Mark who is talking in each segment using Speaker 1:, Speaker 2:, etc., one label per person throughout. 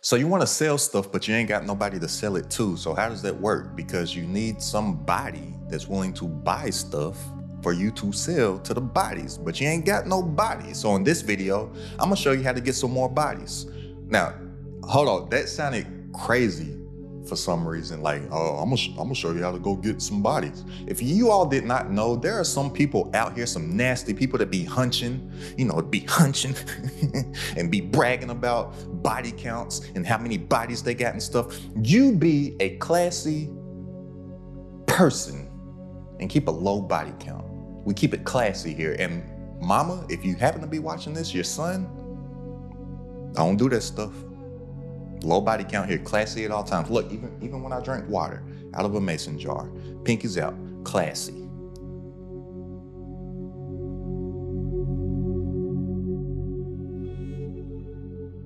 Speaker 1: So you want to sell stuff, but you ain't got nobody to sell it to. So how does that work? Because you need somebody that's willing to buy stuff for you to sell to the bodies, but you ain't got no bodies. So in this video, I'm gonna show you how to get some more bodies. Now, hold on, that sounded crazy for some reason. Like, oh, I'm gonna show you how to go get some bodies. If you all did not know, there are some people out here, some nasty people that be hunching, and be bragging about body counts and how many bodies they got and stuff. You be a classy person and keep a low body count. We keep it classy here. And mama, if you happen to be watching this, your son, don't do that stuff. Low body count here, classy at all times. Look, even when I drink water out of a mason jar, pinkies out, classy.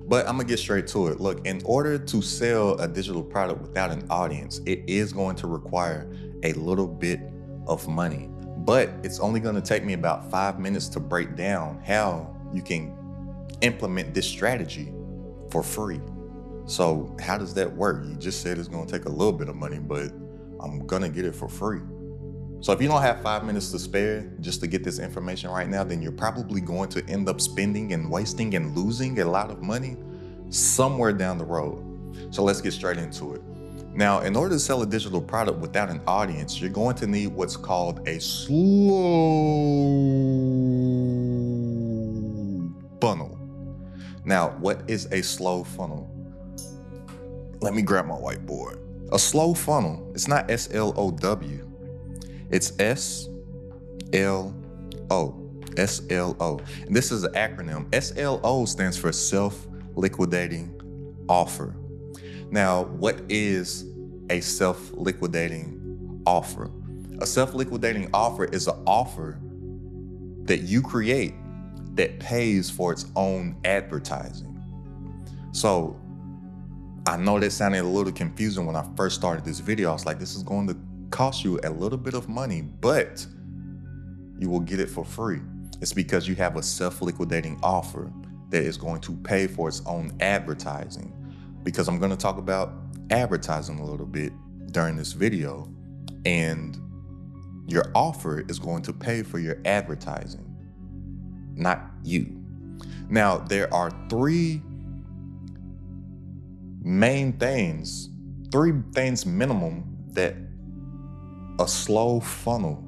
Speaker 1: But I'm gonna get straight to it. Look, in order to sell a digital product without an audience, it is going to require a little bit of money. But it's only gonna take me about 5 minutes to break down how you can implement this strategy for free. So how does that work? You just said it's gonna take a little bit of money, but I'm gonna get it for free. So if you don't have 5 minutes to spare just to get this information right now, then you're probably going to end up spending and wasting and losing a lot of money somewhere down the road. So let's get straight into it. Now, in order to sell a digital product without an audience, you're going to need what's called a slow funnel. Now, what is a slow funnel? Let me grab my whiteboard. A slow funnel, it's not S-L-O-W. It's S-L-O, S-L-O. And this is an acronym. S-L-O stands for self-liquidating offer. Now, what is a self-liquidating offer? A self-liquidating offer is an offer that you create that pays for its own advertising. So I know that sounded a little confusing when I first started this video. I was like, this is going to cost you a little bit of money, but you will get it for free. It's because you have a self-liquidating offer that is going to pay for its own advertising. Because I'm going to talk about advertising a little bit during this video, and your offer is going to pay for your advertising, not you. Now, there are three things minimum that a slow funnel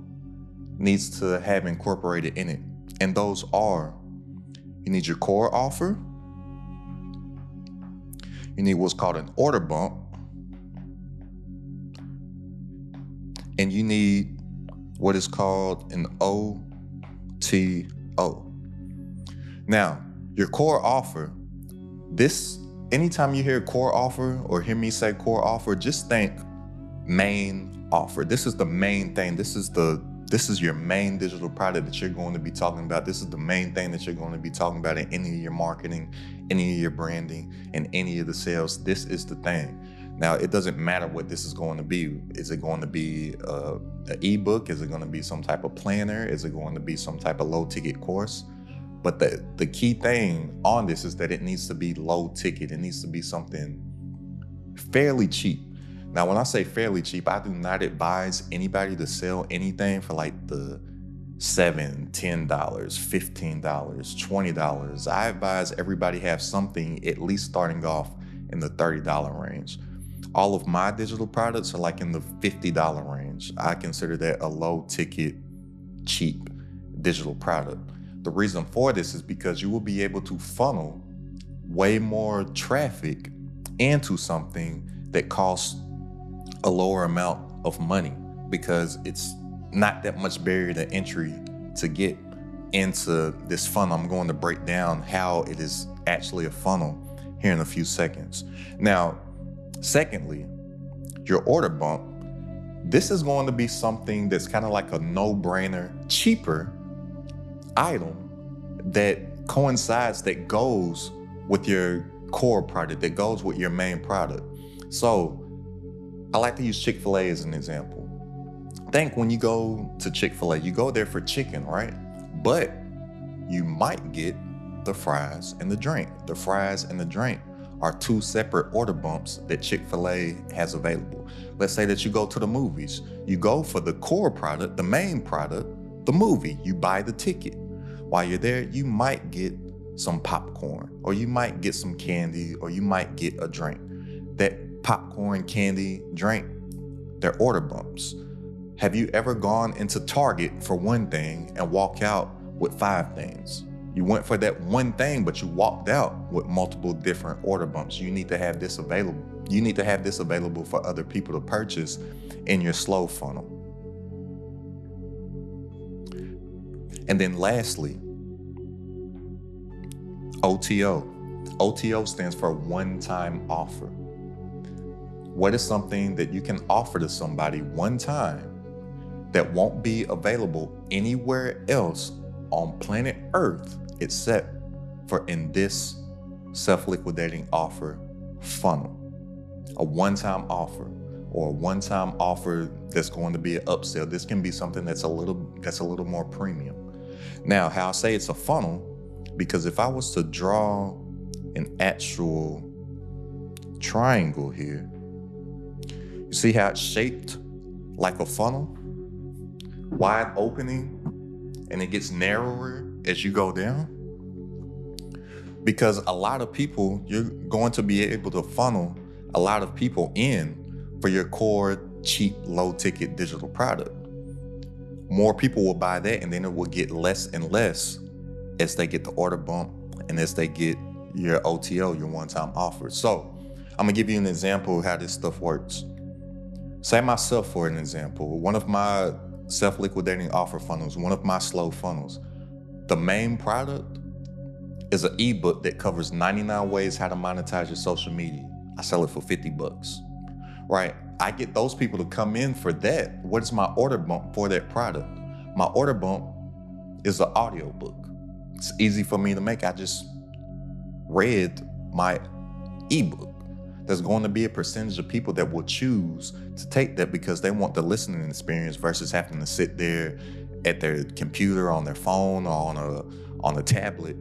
Speaker 1: needs to have incorporated in it. And those are, you need your core offer, you need what's called an order bump, and you need what is called an OTO. Now, your core offer, anytime you hear core offer or hear me say core offer, just think main offer. This is the main thing. This is your main digital product that you're going to be talking about. This is the main thing that you're going to be talking about in any of your marketing, any of your branding, and any of the sales. This is the thing. Now, it doesn't matter what this is going to be. Is it going to be an ebook? Is it going to be some type of planner? Is it going to be some type of low ticket course? But the key thing on this is that it needs to be low ticket. It needs to be something fairly cheap. Now, when I say fairly cheap, I do not advise anybody to sell anything for like the $7, $10, $15, $20. I advise everybody have something at least starting off in the $30 range. All of my digital products are like in the $50 range. I consider that a low ticket, cheap digital product. The reason for this is because you will be able to funnel way more traffic into something that costs a lower amount of money, because it's not that much barrier to entry to get into this funnel. I'm going to break down how it is actually a funnel here in a few seconds. Now, secondly, your order bump. This is going to be something that's kind of like a no-brainer, cheaper item that coincides, that goes with your core product, that goes with your main product. So I like to use Chick-fil-A as an example. Think when you go to Chick-fil-A, you go there for chicken, right? But you might get the fries and the drink. The fries and the drink are 2 separate order bumps that Chick-fil-A has available. Let's say that you go to the movies. You go for the core product, the main product, the movie. You buy the ticket. While you're there, you might get some popcorn, or you might get some candy, or you might get a drink. That popcorn, candy, drink, they're order bumps. Have you ever gone into Target for one thing and walk out with 5 things? You went for that one thing, but you walked out with multiple different order bumps. You need to have this available. You need to have this available for other people to purchase in your slow funnel. And then lastly, OTO. OTO stands for one-time offer. What is something that you can offer to somebody one time that won't be available anywhere else on planet Earth except for in this self-liquidating offer funnel? A one-time offer, or a one-time offer that's going to be an upsell. This can be something that's a little more premium. Now, how I say it's a funnel, because if I was to draw an actual triangle here, you see how it's shaped like a funnel? Wide opening, and it gets narrower as you go down? Because a lot of people, you're going to be able to funnel a lot of people in for your core, cheap, low-ticket digital product. More people will buy that, and then it will get less and less as they get the order bump and as they get your OTO, your one-time offer. So I'm gonna give you an example of how this stuff works. Say myself for an example. One of my self-liquidating offer funnels, one of my slow funnels, the main product is an ebook that covers 99 ways how to monetize your social media. I sell it for $50, right? I get those people to come in for that. What is my order bump for that product? My order bump is an audio book. It's easy for me to make. I just read my ebook. There's going to be a percentage of people that will choose to take that because they want the listening experience versus having to sit there at their computer, on their phone, or on a tablet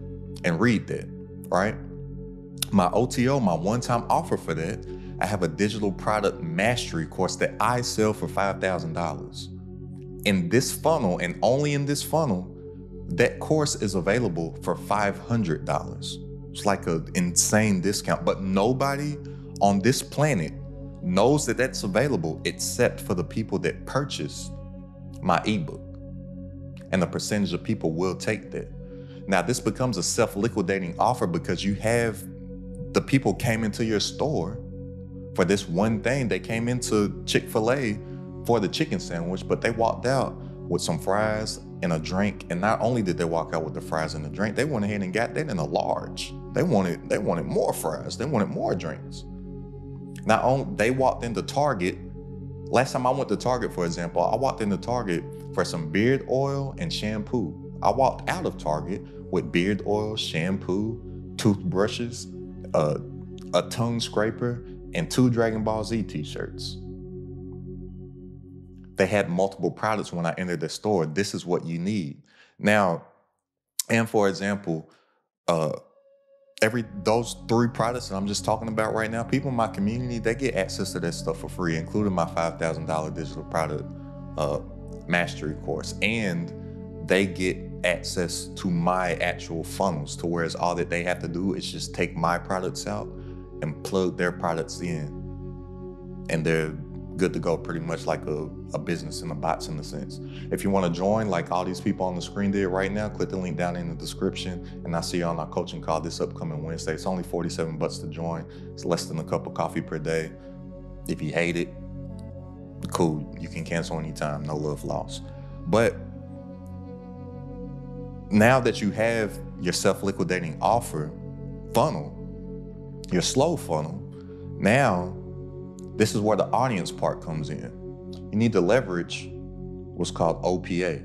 Speaker 1: and read that, right? My OTO, my one-time offer for that, I have a digital product mastery course that I sell for $5,000. In this funnel, and only in this funnel, that course is available for $500. It's like an insane discount, but nobody on this planet knows that that's available except for the people that purchase my ebook. And the percentage of people will take that. Now, this becomes a self-liquidating offer because you have the people came into your store for this one thing. They came into Chick-fil-A for the chicken sandwich, but they walked out with some fries and a drink. And not only did they walk out with the fries and the drink, they went ahead and got that in a large. They wanted more fries. They wanted more drinks. Not only they walked into Target. Last time I went to Target, for example, I walked into Target for some beard oil and shampoo. I walked out of Target with beard oil, shampoo, toothbrushes, a tongue scraper, and 2 Dragon Ball Z t-shirts. They had multiple products when I entered the store. This is what you need. Now, and for example, those 3 products that I'm just talking about right now, people in my community, they get access to that stuff for free, including my $5,000 digital product mastery course. And they get access to my actual funnels, to whereas all that they have to do is just take my products out and plug their products in. And they're good to go, pretty much like a business in a box in a sense. If you want to join, like all these people on the screen did right now, click the link down in the description, and I'll see you on our coaching call this upcoming Wednesday. It's only $47 to join. It's less than a cup of coffee per day. If you hate it, cool, you can cancel anytime, no love lost. But now that you have your self-liquidating offer funnel, your slow funnel, now this is where the audience part comes in. You need to leverage what's called OPA.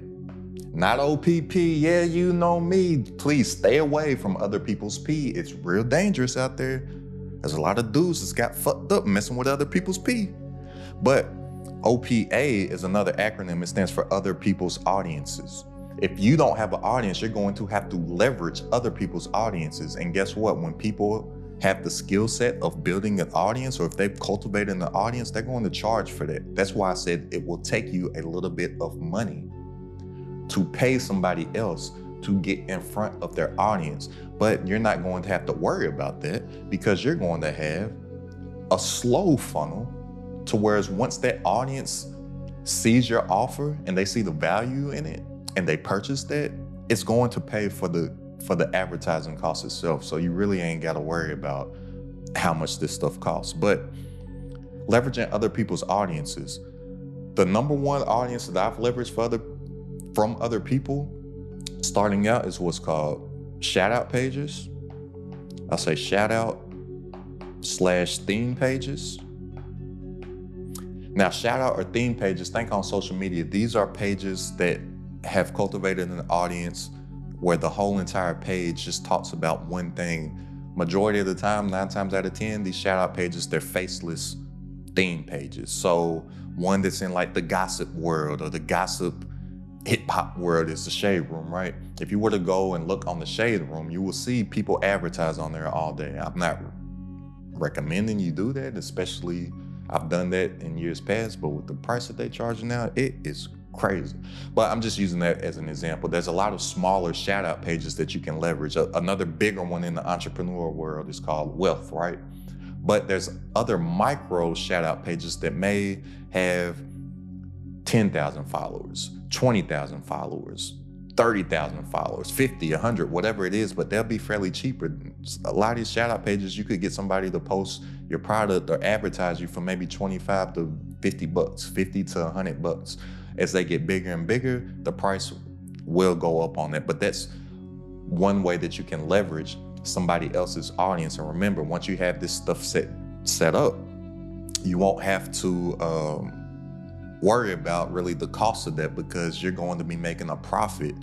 Speaker 1: Not OPP, yeah, you know me. Please stay away from other people's P. It's real dangerous out there. There's a lot of dudes that's got fucked up messing with other people's P. But OPA is another acronym. It stands for other people's audiences. If you don't have an audience, you're going to have to leverage other people's audiences. And guess what? When people have the skill set of building an audience, or if they've cultivated an audience, they're going to charge for that. That's why I said it will take you a little bit of money to pay somebody else to get in front of their audience. But you're not going to have to worry about that, because you're going to have a slow funnel to whereas once that audience sees your offer and they see the value in it and they purchase that, it's going to pay for the advertising cost itself. So you really ain't got to worry about how much this stuff costs. But leveraging other people's audiences, the number one audience that I've leveraged from other people starting out is what's called Shoutout Pages. I'll say Shoutout/theme pages. Now, Shoutout or theme pages, think on social media. These are pages that have cultivated an audience where the whole entire page just talks about one thing. Majority of the time, 9 times out of 10, these Shoutout pages, they're faceless theme pages. So one that's in like the gossip world or the gossip hip hop world is the Shade Room, right? If you were to go and look on the Shade Room, you will see people advertise on there all day. I'm not recommending you do that, especially I've done that in years past, but with the price that they charge now, it is crazy. But I'm just using that as an example. There's a lot of smaller Shoutout pages that you can leverage. Another bigger one in the entrepreneur world is called Wealth, right? But there's other micro Shoutout pages that may have 10,000 followers, 20,000 followers, 30,000 followers, 50, 100, whatever it is, but they'll be fairly cheaper. A lot of these Shoutout pages, you could get somebody to post your product or advertise you for maybe 25 to 50 bucks, 50 to 100 bucks. As they get bigger and bigger, the price will go up on that. But that's one way that you can leverage somebody else's audience. And remember, once you have this stuff set up, you won't have to worry about really the cost of that, because you're going to be making a profit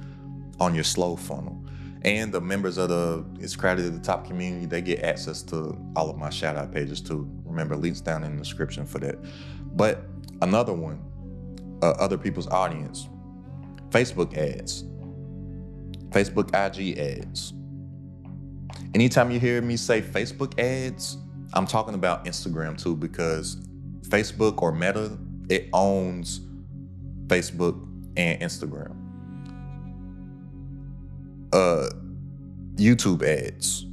Speaker 1: on your slow funnel. And the members of the It's Crowded at the Top community, they get access to all of my Shoutout pages too. Remember, links down in the description for that. But another one, other people's audience, Facebook ads, Facebook IG ads. Anytime you hear me say Facebook ads, I'm talking about Instagram too, because Facebook or Meta, it owns Facebook and Instagram. YouTube ads,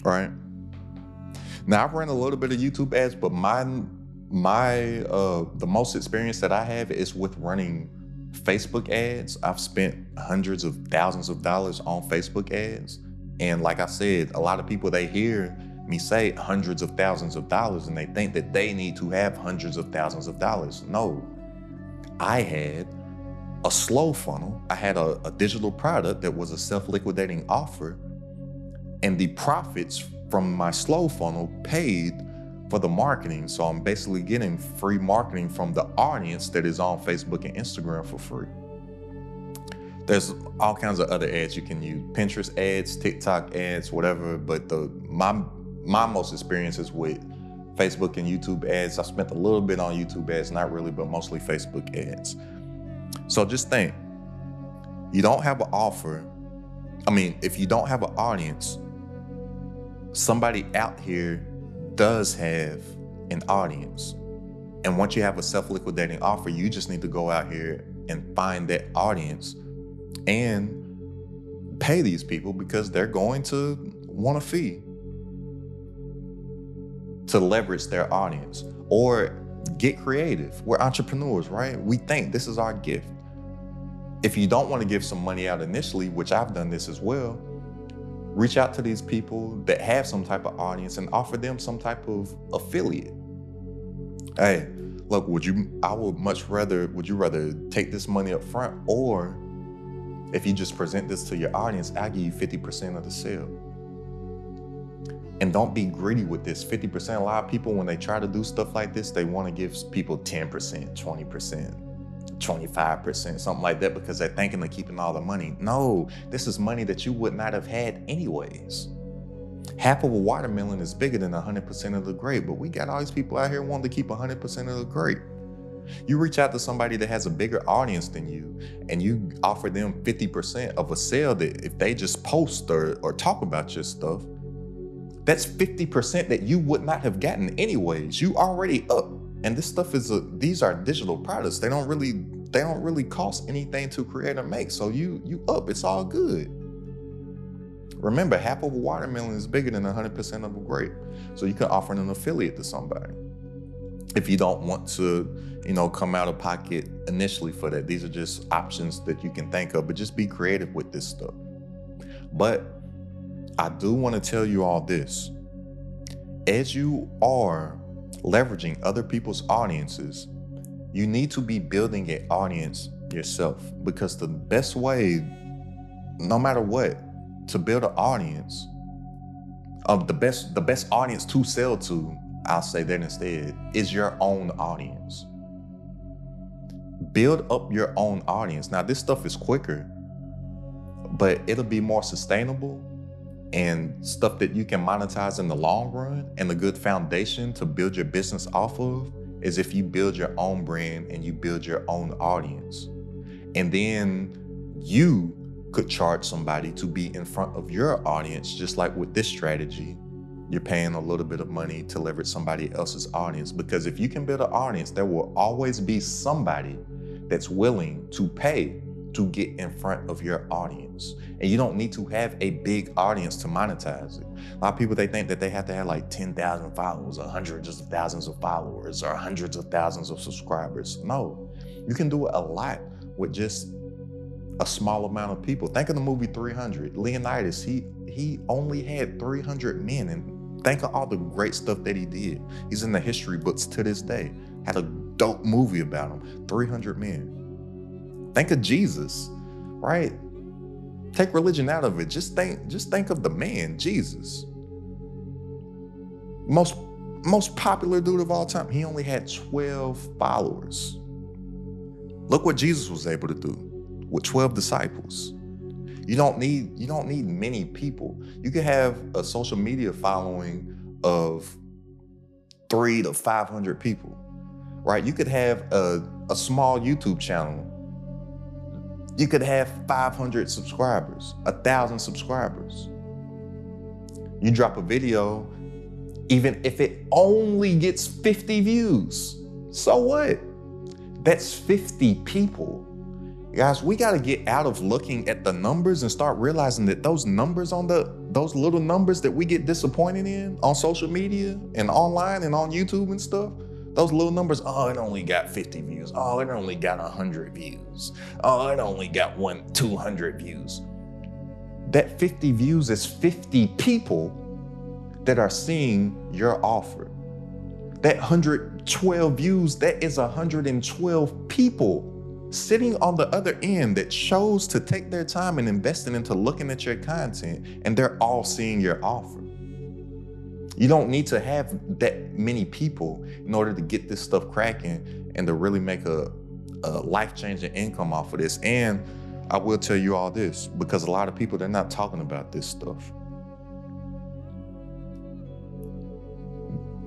Speaker 1: right? Now I've run a little bit of YouTube ads, but the most experience that I have is with running Facebook ads. I've spent hundreds of thousands of dollars on Facebook ads. And like I said, a lot of people, they hear me say hundreds of thousands of dollars and they think that they need to have hundreds of thousands of dollars. No, I had a slow funnel. I had a digital product that was a self-liquidating offer, and the profits from my slow funnel paid for the marketing. So I'm basically getting free marketing from the audience that is on Facebook and Instagram for free. There's all kinds of other ads you can use, Pinterest ads, TikTok ads, whatever. But my most experiences with Facebook and YouTube ads. I spent a little bit on YouTube ads, not really, but mostly Facebook ads. So just think, you don't have an offer. I mean, if you don't have an audience, somebody out here does have an audience. And once you have a self-liquidating offer, you just need to go out here and find that audience and pay these people, because they're going to want a fee to leverage their audience. Or get creative. We're entrepreneurs, right? We think this is our gift. If you don't want to give some money out initially, which I've done this as well, reach out to these people that have some type of audience and offer them some type of affiliate. Hey, look, would you rather take this money up front, or if you just present this to your audience, I'll give you 50% of the sale. And don't be greedy with this. 50%, a lot of people, when they try to do stuff like this, they want to give people 10%, 20%, 25%, something like that, because they're thinking of keeping all the money. No, this is money that you would not have had anyways. Half of a watermelon is bigger than 100% of the grape, but we got all these people out here wanting to keep 100% of the grape. You reach out to somebody that has a bigger audience than you, and you offer them 50% of a sale that if they just post or talk about your stuff, that's 50% that you would not have gotten anyways. You already up. And this stuff these are digital products. They don't really cost anything to create or make. So you up, it's all good. Remember, half of a watermelon is bigger than 100% of a grape. So you can offer an affiliate to somebody. If you don't want to, come out of pocket initially for that. These are just options that you can think of, but just be creative with this stuff. But I do want to tell you all this. As you are leveraging other people's audiences, you need to be building an audience yourself, because the best way, no matter what, to build an audience, the best audience to sell to, I'll say that instead, is your own audience. Build up your own audience. Now, this stuff is quicker, but it'll be more sustainable and stuff that you can monetize in the long run. And a good foundation to build your business off of is if you build your own brand and you build your own audience. And then you could charge somebody to be in front of your audience, just like with this strategy. You're paying a little bit of money to leverage somebody else's audience, because if you can build an audience, there will always be somebody that's willing to pay to get in front of your audience. And you don't need to have a big audience to monetize it. A lot of people, they think that they have to have like 10,000 followers or hundreds of thousands of followers or hundreds of thousands of subscribers. No, you can do a lot with just a small amount of people. Think of the movie 300. Leonidas, he only had 300 men, and think of all the great stuff that he did. He's in the history books to this day. Had a dope movie about him, 300 men. Think of Jesus, right? Take religion out of it. Just think of the man, Jesus. Most popular dude of all time. He only had 12 followers. Look what Jesus was able to do with 12 disciples. You don't need many people. You can have a social media following of 300 to 500 people, right? You could have a small YouTube channel. You could have 500 subscribers, 1,000 subscribers. You drop a video, even if it only gets 50 views, so what? That's 50 people. Guys, we got to get out of looking at the numbers and start realizing that those numbers those little numbers that we get disappointed in on social media and online and on YouTube and stuff, those little numbers, oh, it only got 50 views. Oh, it only got 100 views. Oh, it only got 200 views. That 50 views is 50 people that are seeing your offer. That 112 views, that is 112 people sitting on the other end that chose to take their time and investing into looking at your content, and they're all seeing your offer. You don't need to have that many people in order to get this stuff cracking and to really make a life-changing income off of this. And I will tell you all this, because a lot of people, they're not talking about this stuff.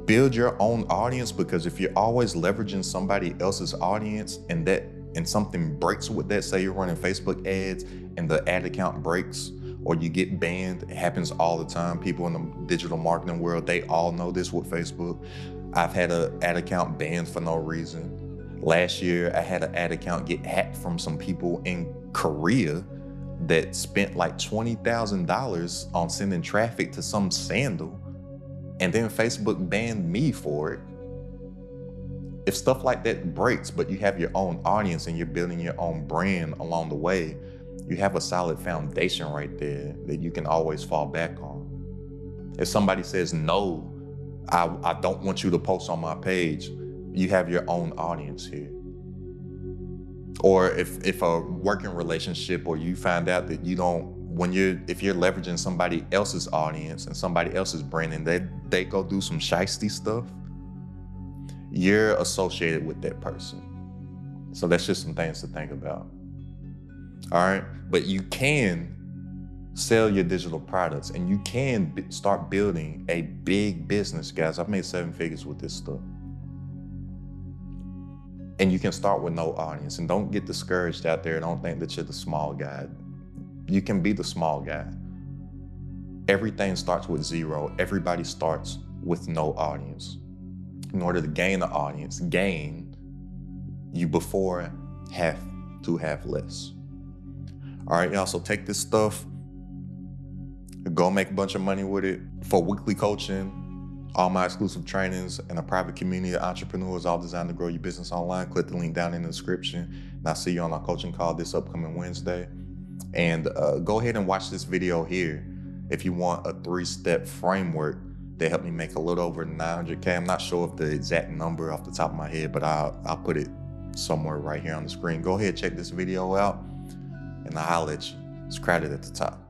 Speaker 1: Build your own audience, because if you're always leveraging somebody else's audience and something breaks with that, say you're running Facebook ads and the ad account breaks or you get banned, it happens all the time. People in the digital marketing world, they all know this with Facebook. I've had an ad account banned for no reason. Last year, I had an ad account get hacked from some people in Korea that spent like $20,000 on sending traffic to some sandal, and then Facebook banned me for it. If stuff like that breaks, but you have your own audience and you're building your own brand along the way, you have a solid foundation right there that you can always fall back on. If somebody says, no, I don't want you to post on my page, you have your own audience here. Or if a working relationship, or you find out that you don't, if you're leveraging somebody else's audience and somebody else's brand and they go do some shiesty stuff, you're associated with that person. So that's just some things to think about. All right, but you can sell your digital products and you can start building a big business, guys. I've made 7 figures with this stuff. And you can start with no audience. And don't get discouraged out there. Don't think that you're the small guy. You can be the small guy. Everything starts with zero. Everybody starts with no audience. In order to gain the audience, you before have to have less. All right, y'all, so take this stuff, go make a bunch of money with it. For weekly coaching, all my exclusive trainings, and a private community of entrepreneurs, all designed to grow your business online, click the link down in the description. And I'll see you on our coaching call this upcoming Wednesday. And go ahead and watch this video here if you want a 3-step framework that helped me make a little over 900K. I'm not sure of the exact number off the top of my head, but I'll put it somewhere right here on the screen. Go ahead, check this video out, and I'll let you. It's crowded at the top.